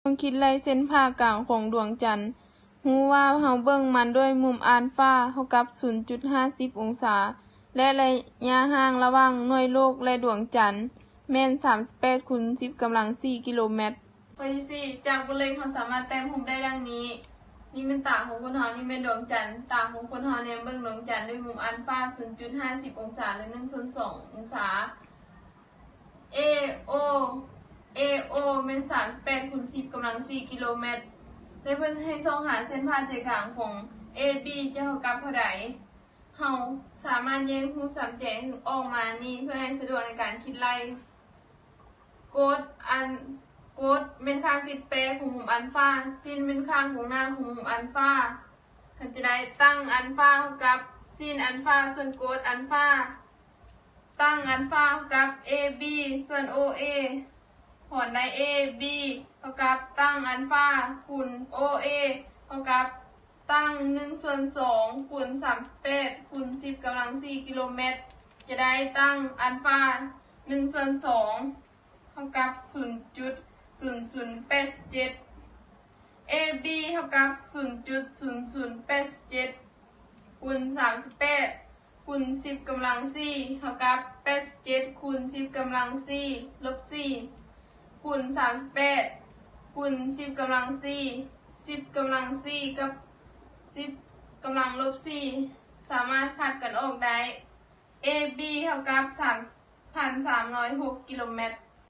องคิดไล่เส้นผ่ากลางของดวงจันทร์รู้ว่าเฮาเบิ่งมันด้วยมุมอัลฟาเท่ากับ 0.50 องศา และระยะห่างระหว่างหน่วยโลกและดวงจันทร์แม่น 38 คูณ 10 กำลัง 4 กิโลเมตรข้อที่4จากบทเลขเราสามารถแต่งรูปได้ดังนี้ นี่เป็นตาของคนเฮานี่เป็นดวงจันทร์ตาของคนเฮาเนี่ยเบิ่งดวงจันทร์ด้วยมุมอัลฟา 0.50 องศาหรือ 1/2 องศา AO เป็น 38 คูณ 10 กำลัง 4 กิโลเมตรได้เพิ่นให้ส่งหาเส้นผ่านใจกลางของ AB จะเท่ากับเท่าใดเฮาสามารถแยกรูปสามแจกออกมานี่เพื่อให้สะดวกในการคิดไล่กดเป็นข้างติดแปรของมุมอัลฟาสิ้นเป็นข้างของหน้าของมุมอัลฟาเราจะได้ตั้งอัลฟาเท่ากับสิ้นอัลฟาส่วนกดอัลฟาตั้งอัลฟาเท่ากับ AB ส่วน OA หารได้ AB เท่ากับตั้งอัลฟาคูณ OA เท่ากับตั้ง1/2คูณ38คูณ10กำลัง4กิโลเมตรจะได้ตั้งอัลฟา1/2เท่ากับ 0.0087 AB เท่ากับ 0.0087 คูณ38คูณ10กำลัง4เท่ากับ87คูณ10กำลัง4ลบ4คูณ38คูณ10กำลัง4 10กำลัง4กับ10กำลังลบ4สามารถคัดกันออกได้ AB เท่ากับ 3,306 กิโลเมตร